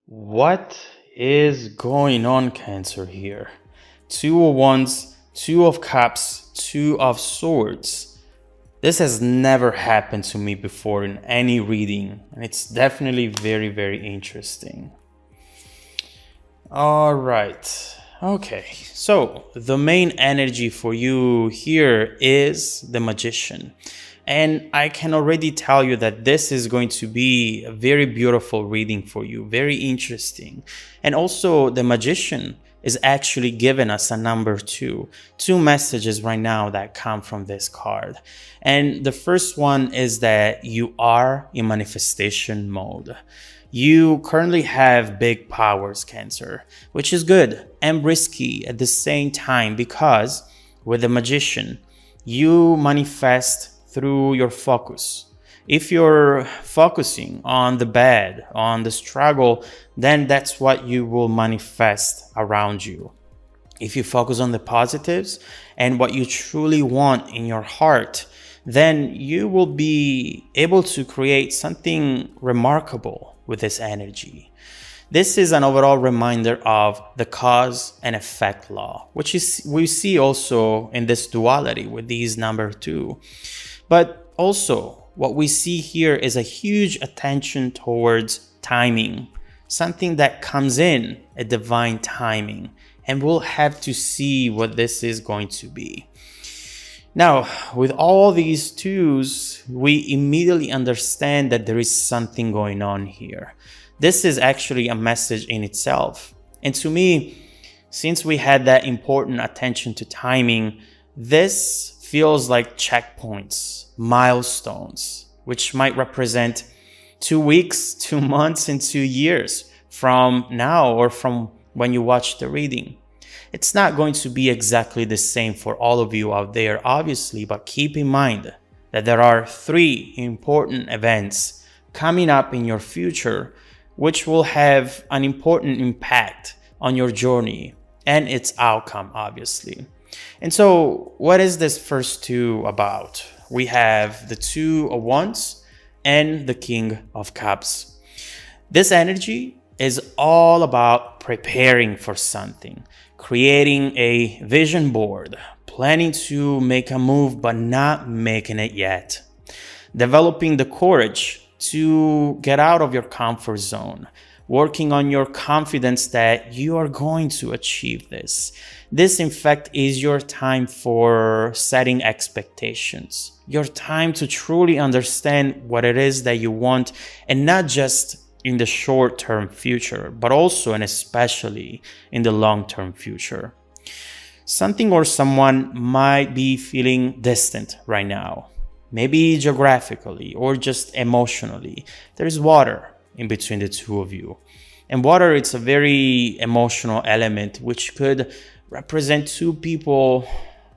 What is going on, Cancer, here? Two of Wands, Two of Cups, Two of Swords. This has never happened to me before in any reading, and it's definitely very, very interesting. All right. Okay, so the main energy for you here is the Magician. And I can already tell you that this is going to be a very beautiful reading for you, very interesting. And also the Magician is actually giving us a number two messages right now that come from this card. And the first one is that you are in manifestation mode. You currently have big powers, Cancer, which is good and risky at the same time because with the Magician, you manifest through your focus. If you're focusing on the bad, on the struggle, then that's what you will manifest around you. If you focus on the positives and what you truly want in your heart, then you will be able to create something remarkable with this energy. This is an overall reminder of the cause and effect law, which is we see also in this duality with these number two. But also what we see here is a huge attention towards timing, something that comes in a divine timing, and we'll have to see what this is going to be. Now, with all these twos, we immediately understand that there is something going on here. This is actually a message in itself. And to me, since we had that important attention to timing, this feels like checkpoints, milestones, which might represent 2 weeks, 2 months, and 2 years from now or from when you watch the reading. It's not going to be exactly the same for all of you out there, obviously, but keep in mind that there are 3 important events coming up in your future which will have an important impact on your journey and its outcome, obviously. And so what is this first two about? We have the Two of Wands and the King of Cups. This energy is all about preparing for something, creating a vision board, planning to make a move but not making it yet, developing the courage to get out of your comfort zone, working on your confidence that you are going to achieve this. This, in fact, is your time for setting expectations, your time to truly understand what it is that you want, and not just in the short-term future, but also and especially in the long-term future. Something or someone might be feeling distant right now, maybe geographically or just emotionally. There's water in between the two of you. And water, it's a very emotional element which could represent two people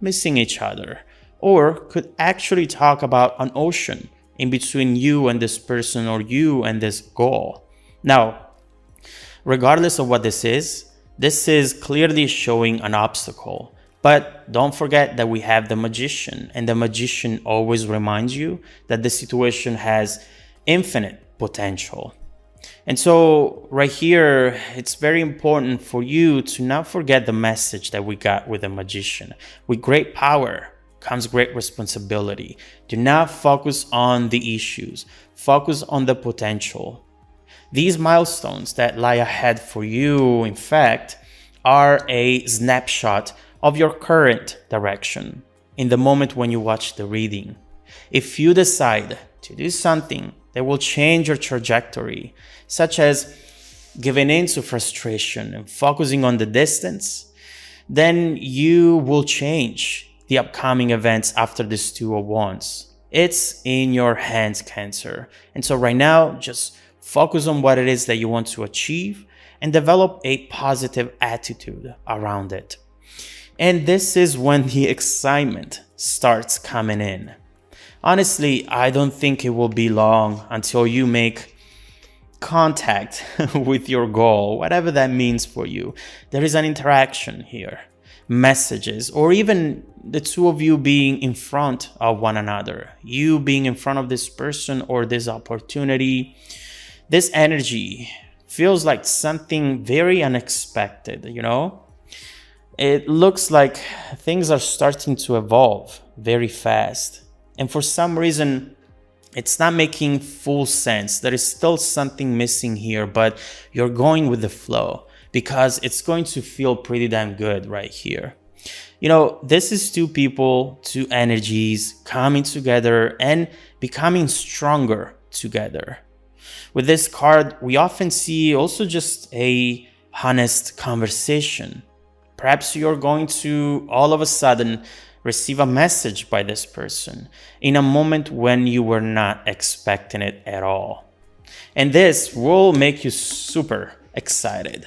missing each other, or could actually talk about an ocean in between you and this person or you and this goal. Now, regardless of what this is clearly showing an obstacle. But don't forget that we have the Magician, and the Magician always reminds you that the situation has infinite potential. And so right here, it's very important for you to not forget the message that we got with the Magician. With great power comes great responsibility. Do not focus on the issues, focus on the potential. These milestones that lie ahead for you, in fact, are a snapshot of your current direction in the moment when you watch the reading. If you decide to do something that will change your trajectory, such as giving in to frustration and focusing on the distance, then you will change the upcoming events after this Two of Wands. It's in your hands, Cancer. And so right now, just focus on what it is that you want to achieve and develop a positive attitude around it. And this is when the excitement starts coming in. Honestly, I don't think it will be long until you make contact with your goal, whatever that means for you. There is an interaction here, messages, or even the two of you being in front of one another, you being in front of this person or this opportunity. This energy feels like something very unexpected, you know? It looks like things are starting to evolve very fast. And for some reason, it's not making full sense. There is still something missing here, but you're going with the flow because it's going to feel pretty damn good right here. You know, this is two people, two energies coming together and becoming stronger together. With this card, we often see also just a honest conversation. Perhaps you're going to all of a sudden receive a message by this person in a moment when you were not expecting it at all. And this will make you super excited.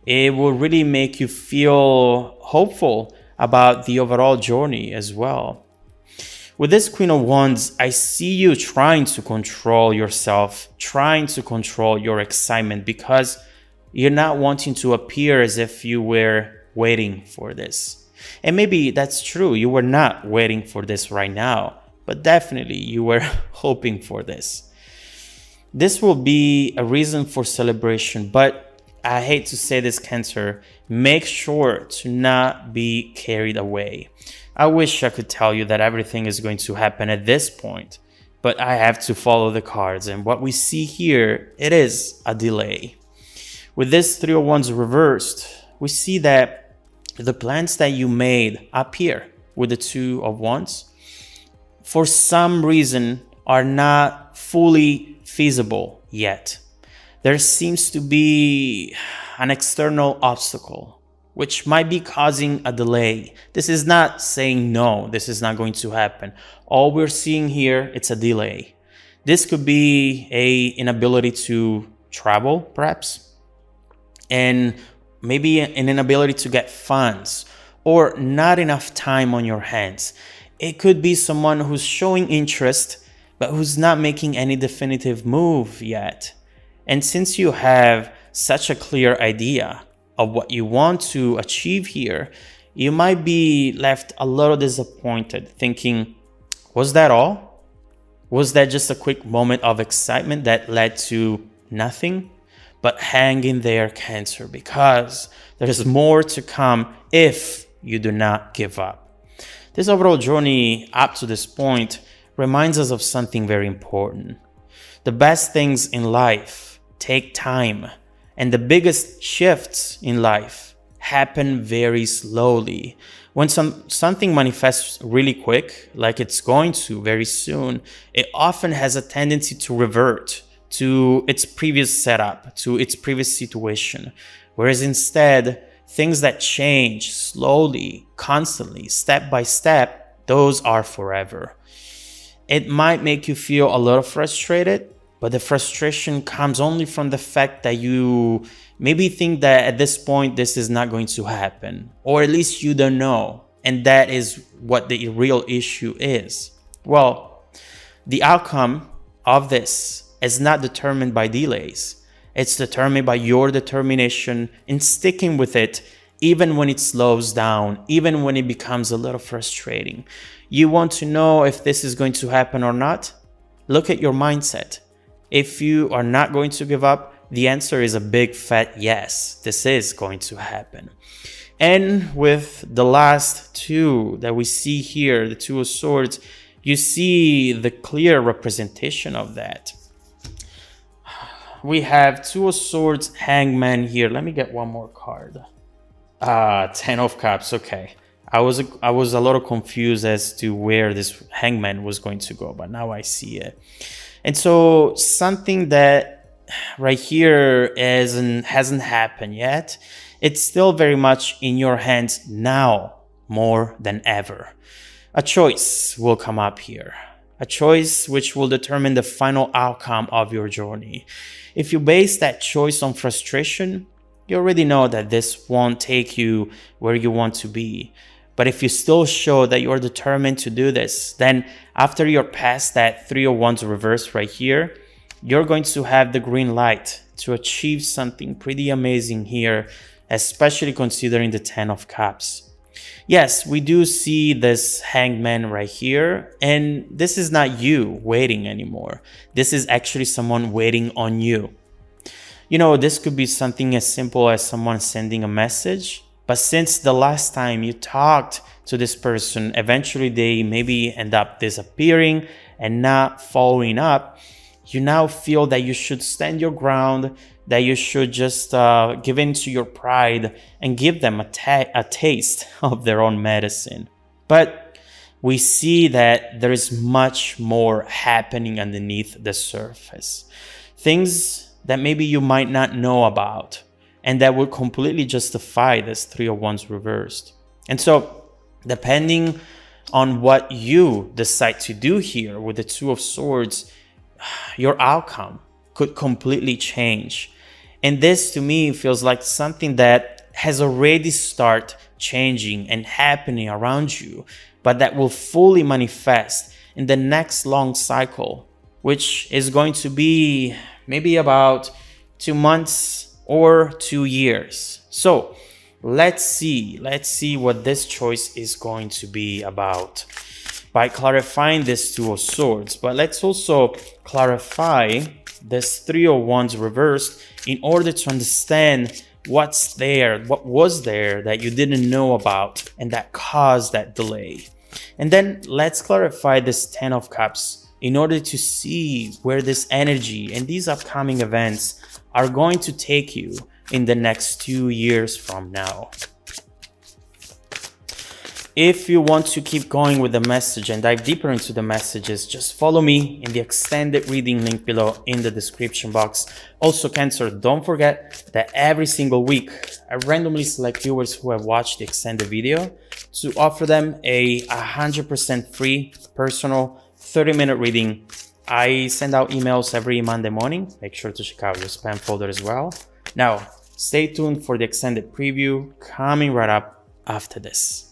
It will really make you feel hopeful about the overall journey as well. With this Queen of Wands, I see you trying to control yourself, trying to control your excitement because you're not wanting to appear as if you were waiting for this. And maybe that's true. You were not waiting for this right now, but definitely you were hoping for this. This will be a reason for celebration, but I hate to say this, Cancer, make sure to not be carried away. I wish I could tell you that everything is going to happen at this point, but I have to follow the cards. And what we see here, it is a delay. With this Three of Wands reversed, we see that the plans that you made up here with the Two of Wands, for some reason, are not fully feasible yet. There seems to be an external obstacle, which might be causing a delay. This is not saying no, this is not going to happen. All we're seeing here, it's a delay. This could be an inability to travel, perhaps, and maybe an inability to get funds, or not enough time on your hands. It could be someone who's showing interest, but who's not making any definitive move yet. And since you have such a clear idea of what you want to achieve here, you might be left a little disappointed, thinking, was that all? Was that just a quick moment of excitement that led to nothing? But hang in there, Cancer, because there is more to come if you do not give up. This overall journey up to this point reminds us of something very important. The best things in life take time, and the biggest shifts in life happen very slowly. When something manifests really quick, like it's going to very soon, it often has a tendency to revert to its previous setup, to its previous situation. Whereas instead, things that change slowly, constantly, step by step, those are forever. It might make you feel a little frustrated, but the frustration comes only from the fact that you maybe think that at this point, this is not going to happen, or at least you don't know. And that is what the real issue is. Well, the outcome of this is not determined by delays. It's determined by your determination in sticking with it, even when it slows down, even when it becomes a little frustrating. You want to know if this is going to happen or not? Look at your mindset. If you are not going to give up, the answer is a big fat yes. This is going to happen. And with the last two that we see here, the Two of Swords, you see the clear representation of that. We have Two of Swords, Hangman here. Let me get one more card. Ten of Cups. Okay. I was a little confused as to where this Hangman was going to go, but now I see it. And so something that right here hasn't happened yet, it's still very much in your hands now more than ever. A choice will come up here. A choice which will determine the final outcome of your journey. If you base that choice on frustration, you already know that this won't take you where you want to be. But if you still show that you're determined to do this, then after you're past that Three of Wands reverse right here, you're going to have the green light to achieve something pretty amazing here, especially considering the Ten of Cups. Yes, we do see this Hangman right here, and this is not you waiting anymore. This is actually someone waiting on you. This could be something as simple as someone sending a message, but since the last time you talked to this person, eventually they maybe end up disappearing and not following up. You now feel that you should stand your ground, that you should just give in to your pride and give them a taste of their own medicine. But we see that there is much more happening underneath the surface. Things that maybe you might not know about, and that would completely justify this Three of Wands reversed. And so, depending on what you decide to do here with the Two of Swords, your outcome could completely change. And this to me feels like something that has already started changing and happening around you, but that will fully manifest in the next long cycle, which is going to be maybe about 2 months or 2 years. So let's see what this choice is going to be about by clarifying this Two of Swords. But let's also clarify this Three of Wands reversed in order to understand what was there that you didn't know about and that caused that delay. And then let's clarify this Ten of Cups in order to see where this energy and these upcoming events are going to take you in the next 2 years from now. If you want to keep going with the message and dive deeper into the messages, just follow me in the extended reading link below in the description box. Also, Cancer, don't forget that every single week, I randomly select viewers who have watched the extended video to offer them a 100% free personal 30-minute reading. I send out emails every Monday morning. Make sure to check out your spam folder as well. Now, stay tuned for the extended preview coming right up after this.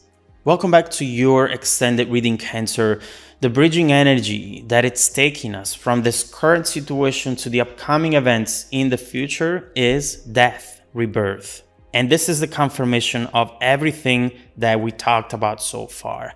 Welcome back to your extended reading, Cancer. The bridging energy that it's taking us from this current situation to the upcoming events in the future is death, rebirth. And this is the confirmation of everything that we talked about so far.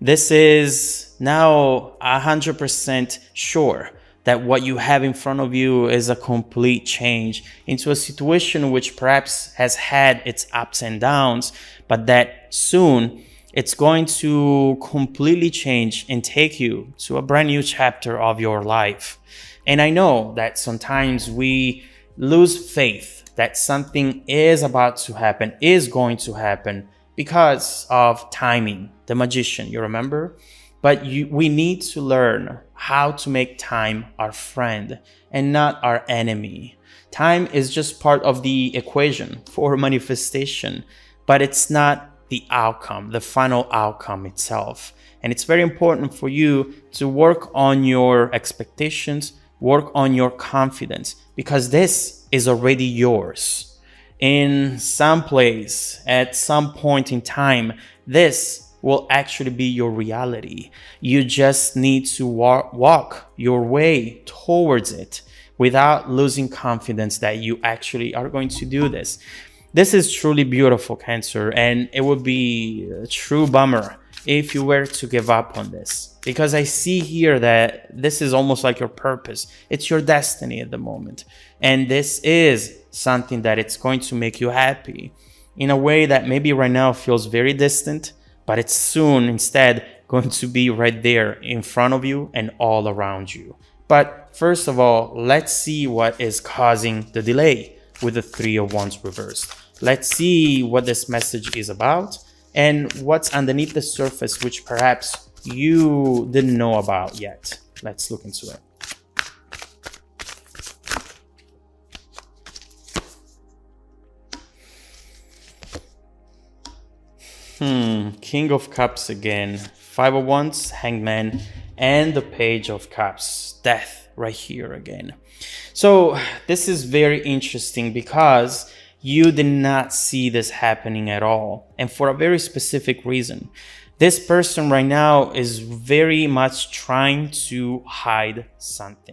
This is now 100% sure that what you have in front of you is a complete change into a situation which perhaps has had its ups and downs, but that soon it's going to completely change and take you to a brand new chapter of your life. And I know that sometimes we lose faith that something is about to happen, is going to happen because of timing, the magician, you remember? But we need to learn how to make time our friend and not our enemy. Time is just part of the equation for manifestation, but it's not the outcome, the final outcome itself. And it's very important for you to work on your expectations, work on your confidence, because this is already yours. In some place, at some point in time, this will actually be your reality. You just need to walk your way towards it without losing confidence that you actually are going to do this. This is truly beautiful, Cancer, and it would be a true bummer if you were to give up on this, because I see here that this is almost like your purpose. It's your destiny at the moment, and this is something that it's going to make you happy in a way that maybe right now feels very distant, but it's soon instead going to be right there in front of you and all around you. But first of all, let's see what is causing the delay with the Three of Wands reversed. Let's see what this message is about and what's underneath the surface, which perhaps you didn't know about yet. Let's look into it. King of Cups again, Five of Wands, Hanged Man, and the Page of Cups, Death right here again. So this is very interesting because you did not see this happening at all, and for a very specific reason. This person right now is very much trying to hide something.